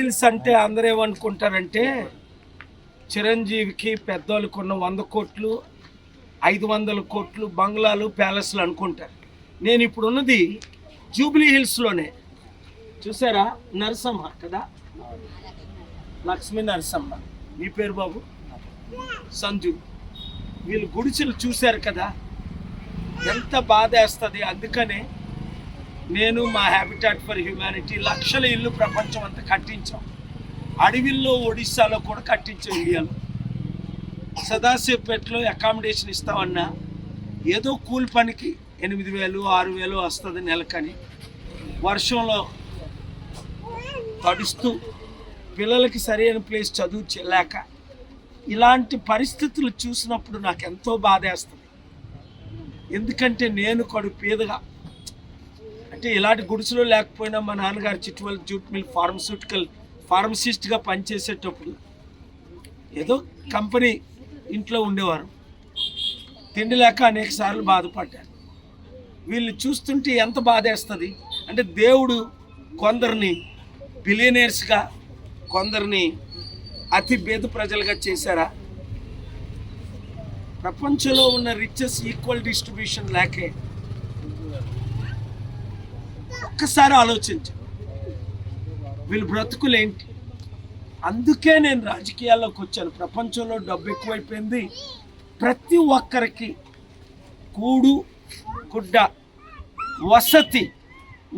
Hills అంటే అందరూ ఏమనుకుంటారంటే చిరంజీవికి పెద్దోళ్ళకున్న 100 కోట్లు 500 కోట్లు బంగ్లాలు ప్యాలెస్లు అనుకుంటారు. నేను ఇప్పుడు ఉన్నది జూబ్లీ హిల్స్లోనే. చూసారా, నరసమ్మ కదా, లక్ష్మీ నరసమ్మ. మీ పేరు బాబు? సంజు. వీళ్ళు గుడిసెలు చూశారు కదా, ఎంత బాధ వేస్తుంది. అందుకనే నేను మా హ్యాబిటాట్ ఫర్ హ్యూమానిటీ లక్షల ఇల్లు ప్రపంచం అంతా కట్టించాం. అడవిల్లో ఒడిస్సాలో కూడా కట్టించాం. ఇండియాలో సదాశివపేటలో అకామిడేషన్ ఇస్తామన్నా ఏదో కూలి పనికి 8,000 6,000 వస్తుంది నెలకని. వర్షంలో తడుస్తూ పిల్లలకి సరైన ప్లేస్ చదువు చెల్లాక ఇలాంటి పరిస్థితులు చూసినప్పుడు నాకు ఎంతో బాధేస్తుంది. ఎందుకంటే నేను కడుపు పేదగా, అంటే ఇలాంటి గుడిసెలో లేకపోయినా మా నాన్నగారు చిట్టువల్ జూట్ మిల్ ఫార్మసిస్ట్గా పనిచేసేటప్పుడు ఏదో కంపెనీ ఇంట్లో ఉండేవారు. తిండి లేక అనేక సార్లు బాధపడ్డారు. వీళ్ళు చూస్తుంటే ఎంత బాధేస్తుంది అంటే దేవుడు కొందరిని బిలియనీర్స్గా, కొందరిని అతి పేద ప్రజలుగా చేశారా? ప్రపంచంలో ఉన్న రిచెస్ ఈక్వల్ డిస్ట్రిబ్యూషన్ లేకే. ఒక్కసారి ఆలోచించు, వీళ్ళు బ్రతుకులేంటి? అందుకే నేను రాజకీయాల్లోకి వచ్చాను. ప్రపంచంలో డబ్బు ఎక్కువైపోయింది. ప్రతి ఒక్కరికి కూడు గుడ్డ, వసతి,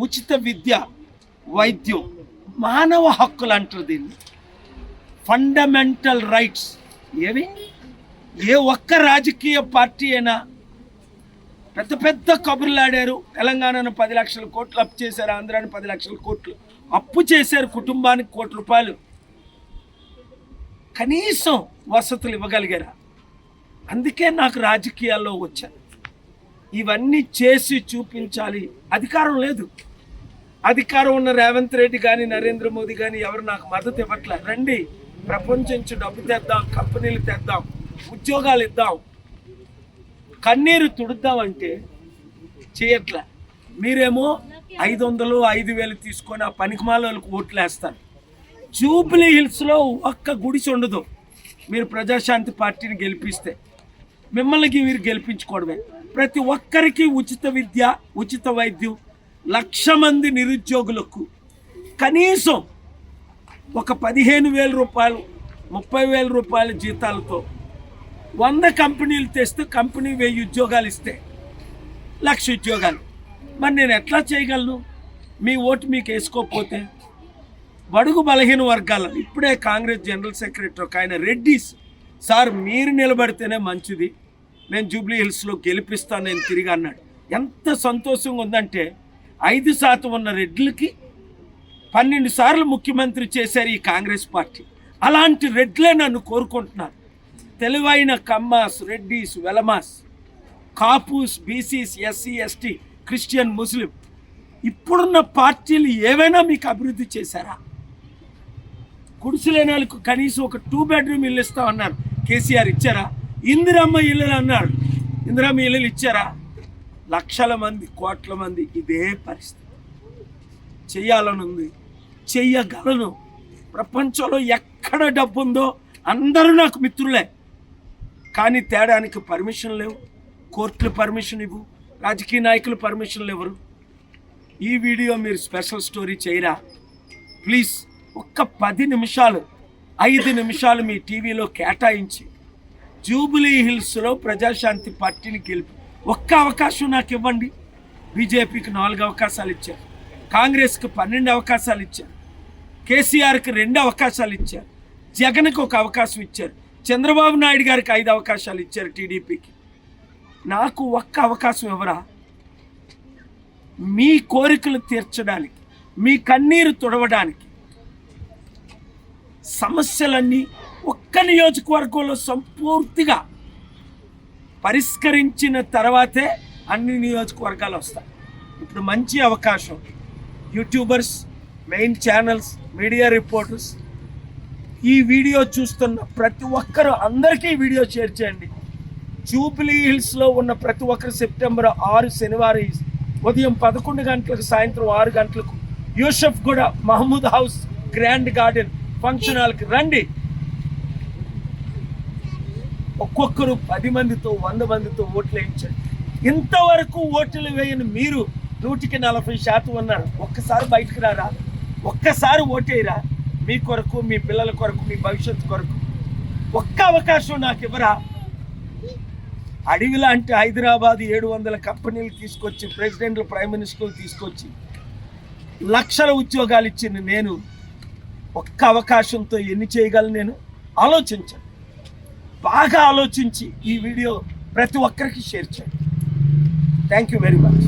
ఉచిత విద్య, వైద్యం, మానవ హక్కులు అంటారు దీన్ని, ఫండమెంటల్ రైట్స్. ఏవి? ఏ ఒక్క రాజకీయ పార్టీ అయినా పెద్ద పెద్ద కబుర్లు ఆడారు. తెలంగాణను 10 లక్షల కోట్లు అప్పు చేశారు, ఆంధ్రాని 10 లక్షల కోట్లు అప్పు చేశారు, కుటుంబానికి ₹1,00,00,000. కనీసం వసతులు ఇవ్వగలిగారా? అందుకే నాకు రాజకీయాల్లో వచ్చాను. ఇవన్నీ చేసి చూపించాలి. అధికారం లేదు. అధికారం ఉన్న రేవంత్ రెడ్డి కానీ నరేంద్ర మోదీ కానీ ఎవరు నాకు మద్దతు ఇవ్వట్లేదు. రండి, ప్రపంచం నుంచి డబ్బు తెద్దాం, కంపెనీలు తెద్దాం, ఉద్యోగాలు ఇద్దాం, కన్నీరు తుడుద్దామంటే చేయట్లే. మీరేమో 500 5,000 తీసుకొని ఆ పనికిమాలకు ఓట్లు వేస్తారు. జూబ్లీ హిల్స్లో ఒక్క గుడిసె ఉండదు. మీరు ప్రజాశాంతి పార్టీని గెలిపిస్తే మిమ్మల్ని మీరు గెలిపించుకోవడమే. ప్రతి ఒక్కరికి ఉచిత విద్య, ఉచిత వైద్యం, 1,00,000 మంది నిరుద్యోగులకు కనీసం ఒక 15,000 రూపాయలు 30,000 రూపాయల జీతాలతో 100 కంపెనీలు తెస్తే కంపెనీ 1000 ఉద్యోగాలు ఇస్తే 1,00,000 ఉద్యోగాలు. మరి నేను ఎట్లా చేయగలను? మీ ఓటు మీకు వేసుకోకపోతే. బడుగు బలహీన వర్గాల ఇప్పుడే కాంగ్రెస్ జనరల్ సెక్రటరీ ఒక ఆయన రెడ్డిస్ సార్ మీరు నిలబడితేనే మంచిది, నేను జూబ్లీ హిల్స్లో గెలిపిస్తాను నేను తిరిగి అన్నాడు. ఎంత సంతోషంగా ఉందంటే 5% ఉన్న రెడ్లకి 12 సార్లు ముఖ్యమంత్రి చేశారు ఈ కాంగ్రెస్ పార్టీ. అలాంటి రెడ్లే నన్ను కోరుకుంటున్నారు. తెలివైన Kammas, Reddys, Velamas, Kapus, BCs, SC, ST, Christian, Muslim, ఇప్పుడున్న పార్టీలు ఏవైనా మీకు అభివృద్ధి చేశారా? గుడిసెలేని వాళ్ళకు కనీసం ఒక 2 బెడ్రూమ్ ఇల్లు ఇస్తామన్నారు, కేసీఆర్ ఇచ్చారా? ఇందిరమ్మ ఇల్లులు అన్నారు, ఇందిరమ్మ ఇల్లులు ఇచ్చారా? లక్షల మంది, కోట్ల మంది ఇదే పరిస్థితి. చెయ్యాలని ఉంది, చెయ్యగలను. ప్రపంచంలో ఎక్కడ డబ్బు ఉందో అందరూ నాకు మిత్రులే, కానీ తేడానికి పర్మిషన్ లేవు. కోర్టులు పర్మిషన్ ఇవ్వు, రాజకీయ నాయకులు పర్మిషన్లు ఇవ్వరు. ఈ వీడియో మీరు స్పెషల్ స్టోరీ చేయరా ప్లీజ్? ఒక్క 10 నిమిషాలు 5 నిమిషాలు మీ టీవీలో కేటాయించి జూబ్లీ హిల్స్లో ప్రజాశాంతి పార్టీని గెలిపి ఒక్క అవకాశం నాకు ఇవ్వండి. బీజేపీకి 4 అవకాశాలు ఇచ్చారు, కాంగ్రెస్కి 12 అవకాశాలు ఇచ్చారు, కేసీఆర్కి 2 అవకాశాలు ఇచ్చారు, జగన్కి 1 అవకాశం ఇచ్చారు, చంద్రబాబు నాయుడు గారికి 5 అవకాశాలు ఇచ్చారు, టీడీపీకి. నాకు 1 అవకాశం ఇవ్వరా? మీ కోరికలు తీర్చడానికి, మీ కన్నీరు తుడవడానికి, సమస్యలన్నీ ఒక్క నియోజకవర్గంలో సంపూర్తిగా పరిష్కరించిన తర్వాతే అన్ని నియోజకవర్గాలు వస్తాయి. ఇప్పుడు మంచి అవకాశం. YouTubers, main channels, media reporters, ఈ వీడియో చూస్తున్న ప్రతి ఒక్కరు అందరికీ వీడియో షేర్ చేయండి. జూబ్లీ హిల్స్లో ఉన్న ప్రతి ఒక్కరు సెప్టెంబర్ 6 శనివారం ఉదయం 11 గంటలకు, సాయంత్రం 6 గంటలకు Yousufguda Mahmood house grand garden function హాల్కి రండి. ఒక్కొక్కరు 10 మందితో 100 మందితో ఓట్లు వేయించండి. ఇంతవరకు ఓట్లు వేయని మీరు 140% ఉన్నారు. ఒక్కసారి బయటకు రారా, ఒక్కసారి ఓటేయరా. మీ కొరకు, మీ పిల్లల కొరకు, మీ భవిష్యత్తు కొరకు ఒక్క అవకాశం నాకు ఇవ్వరా. అడవి లాంటి హైదరాబాద్ 700 కంపెనీలు తీసుకొచ్చి, ప్రెసిడెంట్లు, ప్రైమ్ మినిస్టర్లు తీసుకొచ్చి లక్షల ఉద్యోగాలు ఇచ్చిన నేను ఒక్క అవకాశంతో ఎన్ని చేయగలను? నేను ఆలోచించాను. బాగా ఆలోచించి ఈ వీడియో ప్రతి ఒక్కరికి షేర్ చేయండి. Thank you very much.